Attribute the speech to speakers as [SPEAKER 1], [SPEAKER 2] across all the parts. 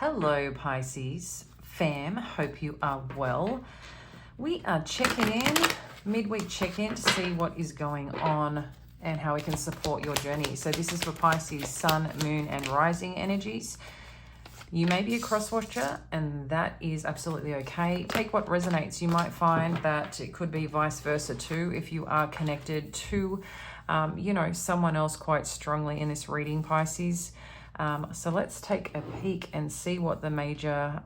[SPEAKER 1] Hello Pisces fam, hope you are well. We are checking in, midweek check-in to see what is going on and how we can support your journey. So this is for Pisces, Sun, Moon and Rising energies. You may be a cross-watcher and that is absolutely okay. Take what resonates. You might find that it could be vice versa too if you are connected to, someone else quite strongly in this reading, Pisces. So let's take a peek and see what the major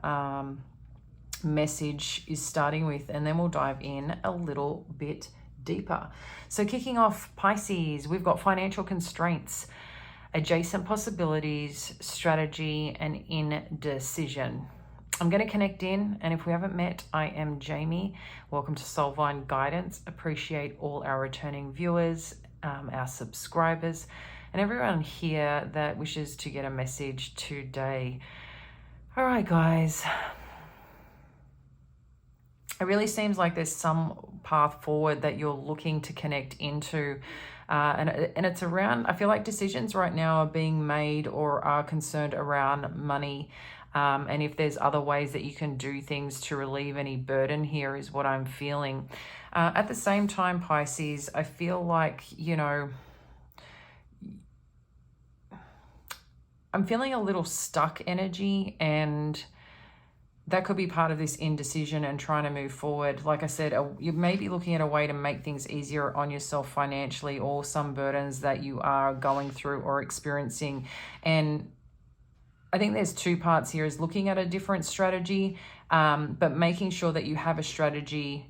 [SPEAKER 1] message is starting with, and then we'll dive in a little bit deeper. So kicking off, Pisces, we've got financial constraints, adjacent possibilities, strategy, and indecision. I'm going to connect in, and if we haven't met, I am Jamie. Welcome to Soulvine Guidance. Appreciate all our returning viewers, our subscribers, and everyone here that wishes to get a message today. All right, guys. It really seems like there's some path forward that you're looking to connect into. And it's around, I feel like decisions right now are being made or are concerned around money. And if there's other ways that you can do things to relieve any burden here is what I'm feeling. At the same time, Pisces, I feel like, I'm feeling a little stuck energy, and that could be part of this indecision and trying to move forward. Like I said, you may be looking at a way to make things easier on yourself financially, or some burdens that you are going through or experiencing. And I think there's two parts here, is looking at a different strategy, but making sure that you have a strategy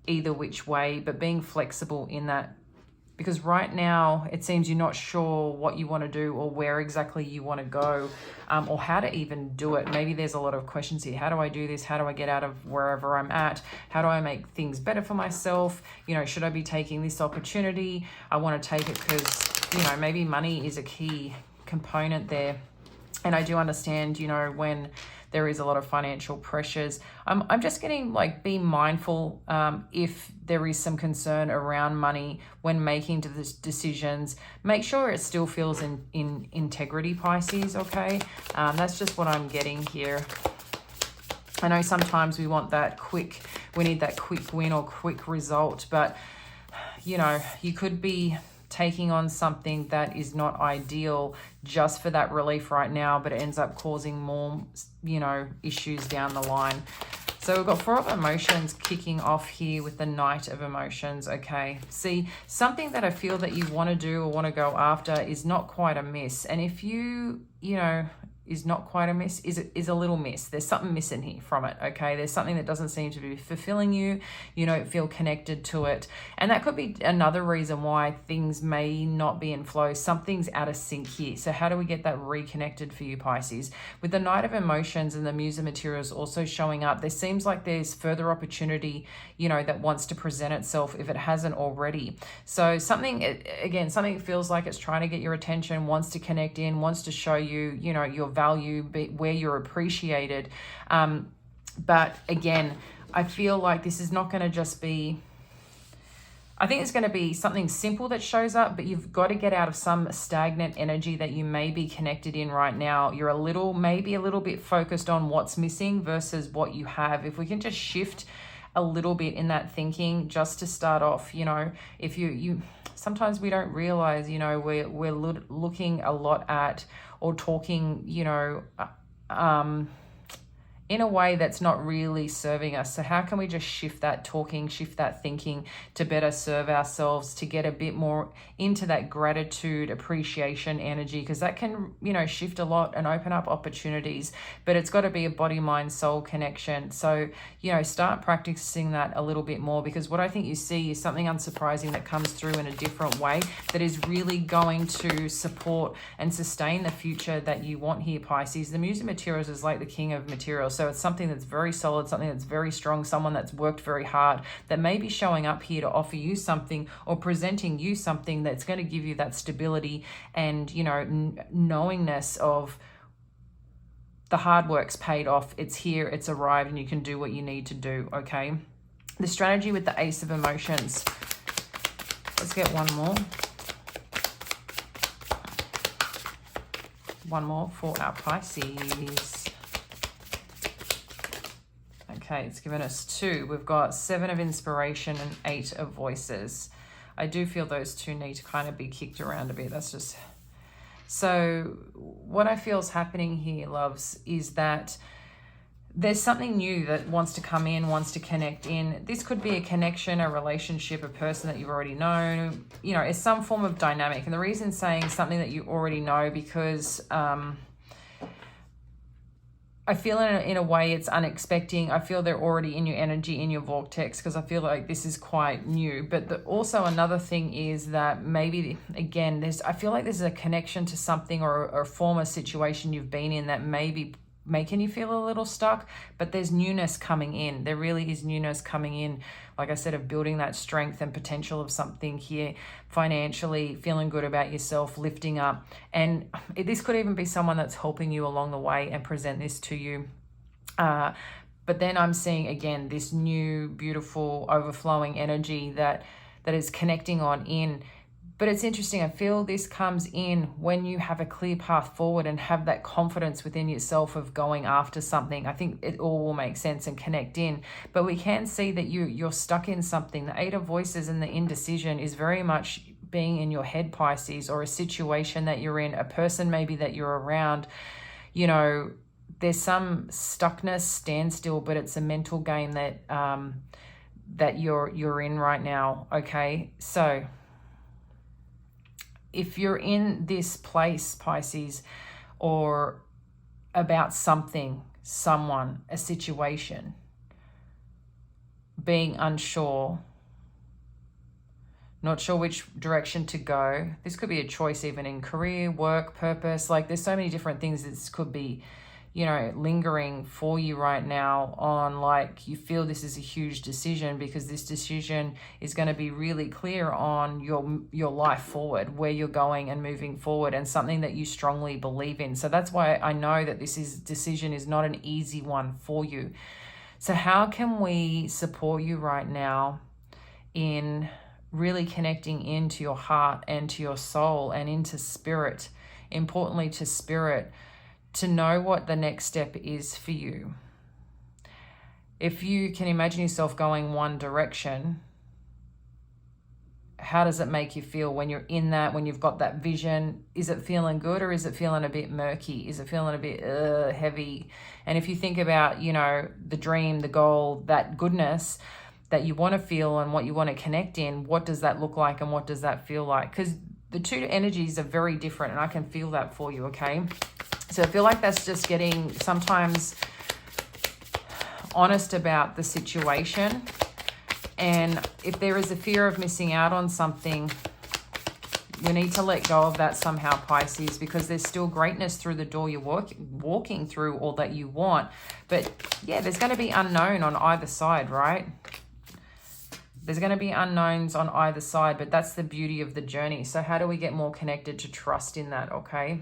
[SPEAKER 1] either which way, but being flexible in that. Because right now, it seems you're not sure what you want to do or where exactly you want to go, or how to even do it. Maybe there's a lot of questions here. How do I do this? How do I get out of wherever I'm at? How do I make things better for myself? Should I be taking this opportunity? I want to take it because, maybe money is a key component there. And I do understand, when there is a lot of financial pressures. I'm just getting be mindful if there is some concern around money when making decisions. Make sure it still feels in integrity, Pisces, okay? That's just what I'm getting here. I know sometimes we need that quick win or quick result, but, you could be taking on something that is not ideal just for that relief right now, but it ends up causing more, issues down the line. So we've got 4 of emotions kicking off here with the Knight of Emotions, okay? See, something that I feel that you want to do or want to go after is not quite a miss. And if is not quite a miss, is a little miss. There's something missing here from it, okay? There's something that doesn't seem to be fulfilling you. You don't feel connected to it. And that could be another reason why things may not be in flow. Something's out of sync here. So how do we get that reconnected for you, Pisces? With the Knight of Emotions and the Muse of Materials also showing up, there seems like there's further opportunity, that wants to present itself if it hasn't already. So something feels like it's trying to get your attention, wants to connect in, wants to show you, your value, where you're appreciated. But again, I feel like this is not going to just be, I think it's going to be something simple that shows up, but you've got to get out of some stagnant energy that you may be connected in right now. You're maybe a little bit focused on what's missing versus what you have. If we can just shift a little bit in that thinking just to start off, if you sometimes we don't realize, we're looking a lot at or talking, in a way that's not really serving us. So how can we just shift that talking, shift that thinking to better serve ourselves, to get a bit more into that gratitude, appreciation energy, because that can, shift a lot and open up opportunities, but it's got to be a body, mind, soul connection. So, start practicing that a little bit more, because what I think you see is something unsurprising that comes through in a different way that is really going to support and sustain the future that you want here, Pisces. The Muse of Materials is like the King of Materials. So it's something that's very solid, something that's very strong, someone that's worked very hard, that may be showing up here to offer you something or presenting you something that's going to give you that stability and, knowingness of the hard work's paid off. It's here, it's arrived, and you can do what you need to do, okay? The strategy with the Ace of Emotions. Let's get one more. One more for our Pisces. Okay, it's given us 2. We've got 7 of inspiration and 8 of voices. I do feel those 2 need to kind of be kicked around a bit. That's just... So what I feel is happening here, loves, is that there's something new that wants to come in, wants to connect in. This could be a connection, a relationship, a person that you've already known. You know, it's some form of dynamic. And the reason saying something that you already know, because I feel in a way it's unexpected. I feel they're already in your energy, in your vortex, because I feel like this is quite new. But also another thing is that maybe, again, I feel like there's a connection to something or a former situation you've been in that maybe making you feel a little stuck, but there's newness coming in. There really is newness coming in, like I said, of building that strength and potential of something here, financially, feeling good about yourself, lifting up. And this could even be someone that's helping you along the way and present this to you. But then I'm seeing, again, this new, beautiful, overflowing energy that is connecting on in. But it's interesting, I feel this comes in when you have a clear path forward and have that confidence within yourself of going after something. I think it all will make sense and connect in. But we can see that you're stuck in something. The 8 of voices and the indecision is very much being in your head, Pisces, or a situation that you're in, a person maybe that you're around. You know, there's some stuckness, standstill, but it's a mental game that that you're in right now, okay? So if you're in this place, Pisces, or about something, someone, a situation, being unsure, not sure which direction to go. This could be a choice even in career, work, purpose. Like there's so many different things this could be, you know, lingering for you right now on, like, you feel this is a huge decision, because this decision is going to be really clear on your life forward, where you're going and moving forward, and something that you strongly believe in. So that's why I know that decision is not an easy one for you. So how can we support you right now in really connecting into your heart and to your soul and into spirit, importantly to spirit, to know what the next step is for you? If you can imagine yourself going one direction, how does it make you feel when you're in that, when you've got that vision? Is it feeling good, or is it feeling a bit murky? Is it feeling a bit heavy? And if you think about, you know, the dream, the goal, that goodness that you want to feel and what you want to connect in, what does that look like and what does that feel like? Because the 2 energies are very different, and I can feel that for you, okay? So I feel like that's just getting sometimes honest about the situation. And if there is a fear of missing out on something, we need to let go of that somehow, Pisces, because there's still greatness through the door you're walking through, or that you want. But yeah, there's going to be unknown on either side, right? There's going to be unknowns on either side, but that's the beauty of the journey. So how do we get more connected to trust in that, okay?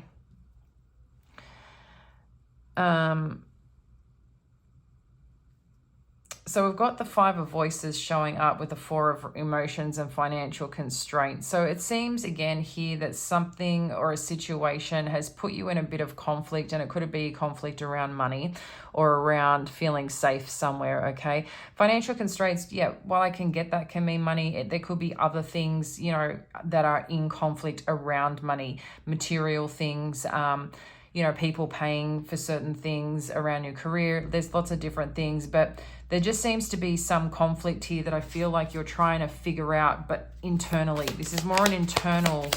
[SPEAKER 1] So we've got the 5 of voices showing up with the 4 of emotions and financial constraints. So it seems again here that something or a situation has put you in a bit of conflict, and it could be conflict around money or around feeling safe somewhere, okay? Financial constraints, yeah, while I can get that can mean money, there could be other things, you know, that are in conflict around money, material things, you know, people paying for certain things around your career. There's lots of different things, but there just seems to be some conflict here that I feel like you're trying to figure out, but internally. This is more an internal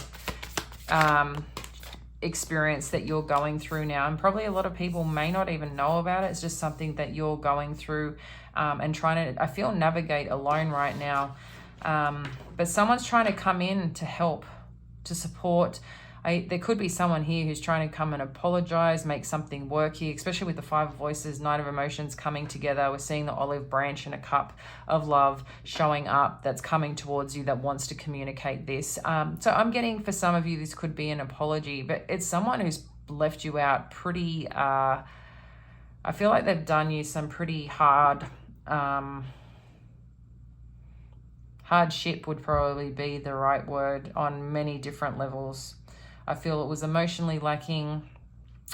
[SPEAKER 1] experience that you're going through now. And probably a lot of people may not even know about it. It's just something that you're going through and trying to, I feel, navigate alone right now. But someone's trying to come in to help, to support. There could be someone here who's trying to come and apologize, make something work here, especially with the 5 of voices, 9 of emotions coming together. We're seeing the olive branch and a cup of love showing up that's coming towards you, that wants to communicate this. So I'm getting, for some of you, this could be an apology, but it's someone who's left you out pretty, I feel like they've done you some pretty hardship would probably be the right word on many different levels. I feel it was emotionally lacking.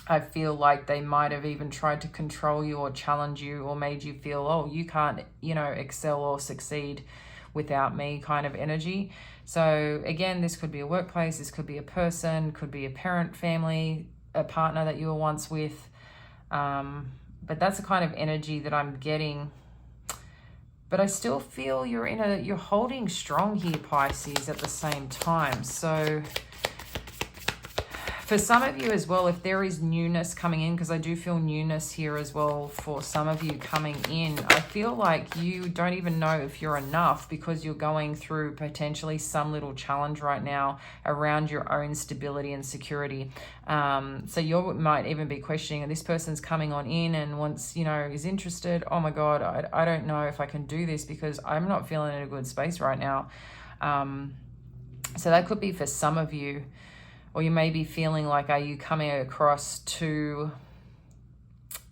[SPEAKER 1] I feel like they might have even tried to control you or challenge you or made you feel, oh, you can't, you know, excel or succeed without me kind of energy. So again, this could be a workplace, this could be a person, could be a parent, family, a partner that you were once with. But that's the kind of energy that I'm getting. But I still feel you're holding strong here, Pisces, at the same time. So for some of you as well, if there is newness coming in, because I do feel newness here as well for some of you coming in, I feel like you don't even know if you're enough because you're going through potentially some little challenge right now around your own stability and security. So you might even be questioning, this person's coming on in and wants, you know, is interested. Oh my God, I don't know if I can do this because I'm not feeling in a good space right now. So that could be for some of you. Or you may be feeling like, are you coming across to,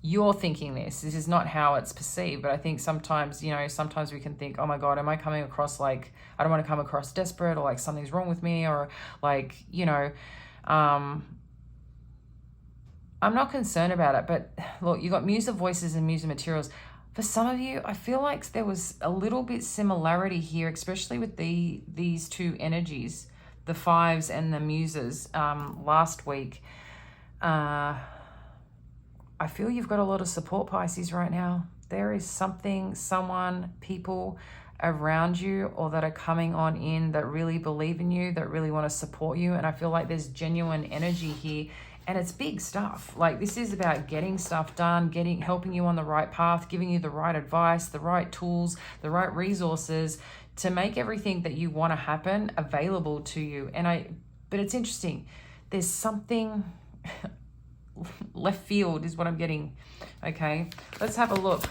[SPEAKER 1] you're thinking this is not how it's perceived. But I think sometimes, you know, sometimes we can think, oh my God, am I coming across like, I don't want to come across desperate or like something's wrong with me or like, you know, I'm not concerned about it. But look, you got Muse of Voices and Muse of Materials. For some of you, I feel like there was a little bit similarity here, especially with these two energies, the fives and the muses last week. I feel you've got a lot of support, Pisces, right now. There is something, someone, people around you or that are coming on in that really believe in you, that really want to support you. And I feel like there's genuine energy here. And it's big stuff. Like this is about getting stuff done, helping you on the right path, giving you the right advice, the right tools, the right resources to make everything that you want to happen available to you. But it's interesting. There's something left field is what I'm getting. Okay, let's have a look.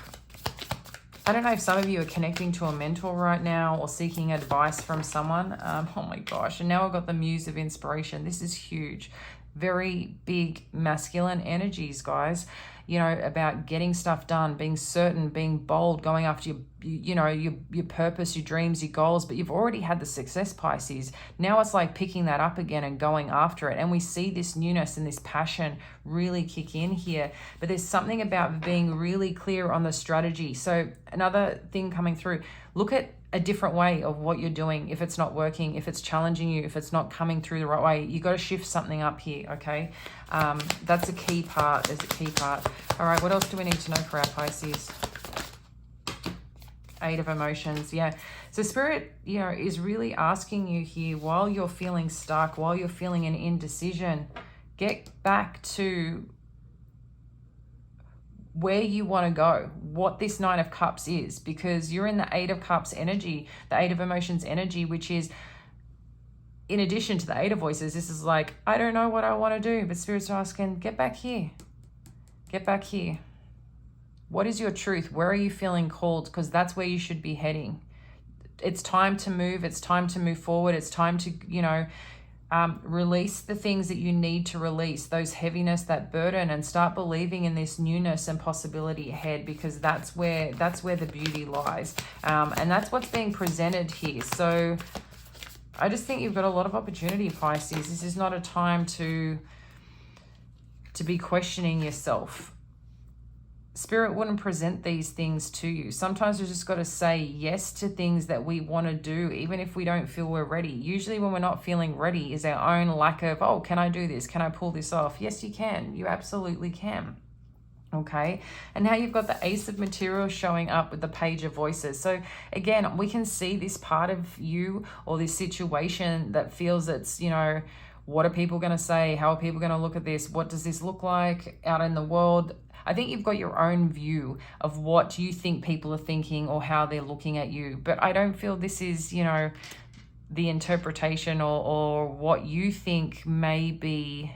[SPEAKER 1] I don't know if some of you are connecting to a mentor right now or seeking advice from someone. Oh my gosh. And now I've got the Muse of Inspiration. This is huge. Very big masculine energies, guys. You know, about getting stuff done, being certain, being bold, going after your purpose, your dreams, your goals. But you've already had the success, Pisces. Now it's like picking that up again and going after it. And we see this newness and this passion really kick in here. But there's something about being really clear on the strategy. So another thing coming through, look at a different way of what you're doing. If it's not working, if it's challenging you, if it's not coming through the right way, you got to shift something up here. Okay. That's a key part. There's a key part. All right. What else do we need to know for our Pisces? Eight of Emotions. Yeah. So Spirit, you know, is really asking you here, while you're feeling stuck, while you're feeling an indecision, get back to where you want to go, what this Nine of Cups is, because you're in the Eight of Cups energy, the Eight of Emotions energy, which is, in addition to the Eight of Voices, this is like, I don't know what I want to do, but Spirit's asking, get back here. Get back here. What is your truth? Where are you feeling called? Because that's where you should be heading. It's time to move. It's time to move forward. It's time to, you know, release the things that you need to release, those heaviness, that burden, and start believing in this newness and possibility ahead, because that's where the beauty lies. And that's what's being presented here. So I just think you've got a lot of opportunity, Pisces. This is not a time to be questioning yourself. Spirit wouldn't present these things to you. Sometimes we've just got to say yes to things that we want to do, even if we don't feel we're ready. Usually when we're not feeling ready is our own lack of, oh, can I do this? Can I pull this off? Yes, you can. You absolutely can. Okay. And now you've got the Ace of Materials showing up with the Page of Voices. So again, we can see this part of you or this situation that feels it's, you know, what are people going to say? How are people going to look at this? What does this look like out in the world? I think you've got your own view of what you think people are thinking or how they're looking at you. But I don't feel this is, you know, the interpretation or what you think may be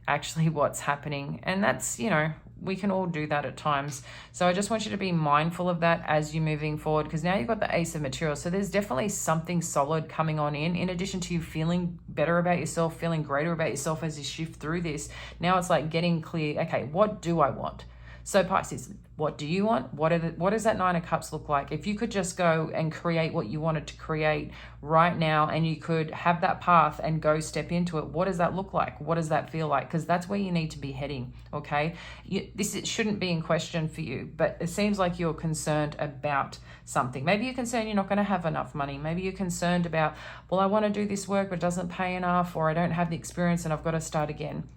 [SPEAKER 1] actually what's happening. And that's, you know, we can all do that at times. So I just want you to be mindful of that as you're moving forward, because now you've got the Ace of Materials. So there's definitely something solid coming on in addition to you feeling better about yourself, feeling greater about yourself as you shift through this. Now it's like getting clear, okay, what do I want? So Pisces, what do you want? What does that Nine of Cups look like? If you could just go and create what you wanted to create right now, and you could have that path and go step into it, what does that look like? What does that feel like? Because that's where you need to be heading, okay? It shouldn't be in question for you, but it seems like you're concerned about something. Maybe you're concerned you're not going to have enough money. Maybe you're concerned about, well, I want to do this work, but it doesn't pay enough, or I don't have the experience and I've got to start again.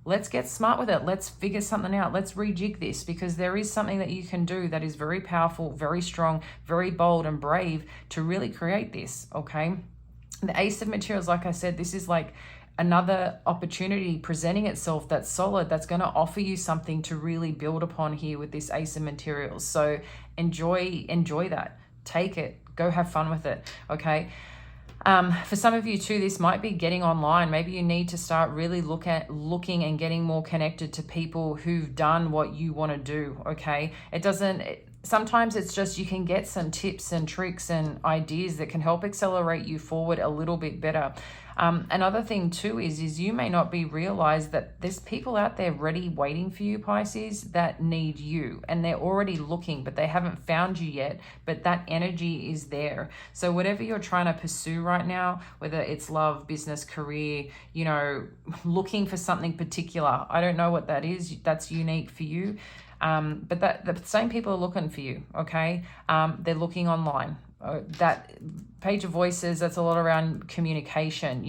[SPEAKER 1] Let's get smart with it. Let's figure something out. Let's rejig this, because there is something that you can do that is very powerful, very strong, very bold and brave to really create this, okay? The Ace of Materials, like I said, this is like another opportunity presenting itself that's solid, that's going to offer you something to really build upon here with this Ace of Materials. So enjoy that. Take it. Go have fun with it, okay? For some of you too, this might be getting online. Maybe you need to start really looking and getting more connected to people who've done what you want to do, okay? Sometimes it's just you can get some tips and tricks and ideas that can help accelerate you forward a little bit better. Another thing too is you may not be realized that there's people out there ready waiting for you, Pisces, that need you, and they're already looking, but they haven't found you yet, but that energy is there. So whatever you're trying to pursue right now, whether it's love, business, career, looking for something particular, I don't know what that is, that's unique for you. But the same people are looking for you, okay? They're looking online. That Page of Voices, that's a lot around communication,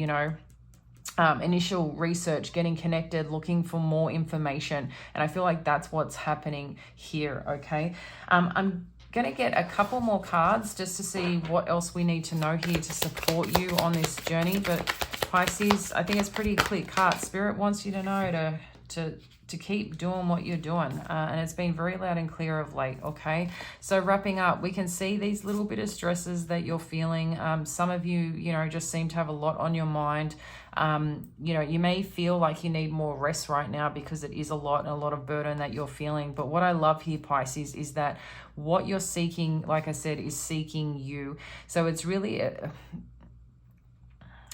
[SPEAKER 1] initial research, getting connected, looking for more information. And I feel like that's what's happening here, okay? I'm going to get a couple more cards just to see what else we need to know here to support you on this journey. But Pisces, I think it's pretty clear cut. Spirit wants you to know to keep doing what you're doing, and it's been very loud and clear of late, okay? So wrapping up, we can see these little bit of stresses that you're feeling. Some of you, just seem to have a lot on your mind. You may feel like you need more rest right now because it is a lot of burden that you're feeling. But what I love here, Pisces, is that what you're seeking, like I said, is seeking you. So it's really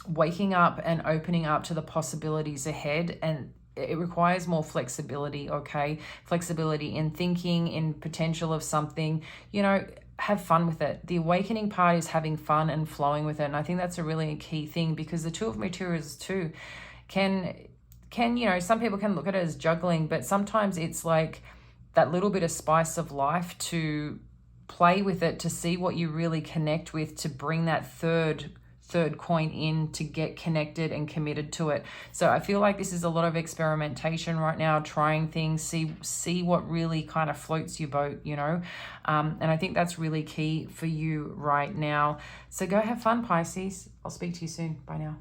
[SPEAKER 1] waking up and opening up to the possibilities ahead, and it requires more flexibility, okay? Flexibility in thinking, in potential of something, have fun with it. The awakening part is having fun and flowing with it. And I think that's a really key thing, because the Two of Materials too can some people can look at it as juggling, but sometimes it's like that little bit of spice of life to play with it, to see what you really connect with, to bring that third coin in, to get connected and committed to it. So I feel like this is a lot of experimentation right now, trying things, see what really kind of floats your boat, and I think that's really key for you right now. So go have fun, Pisces. I'll speak to you soon. Bye now.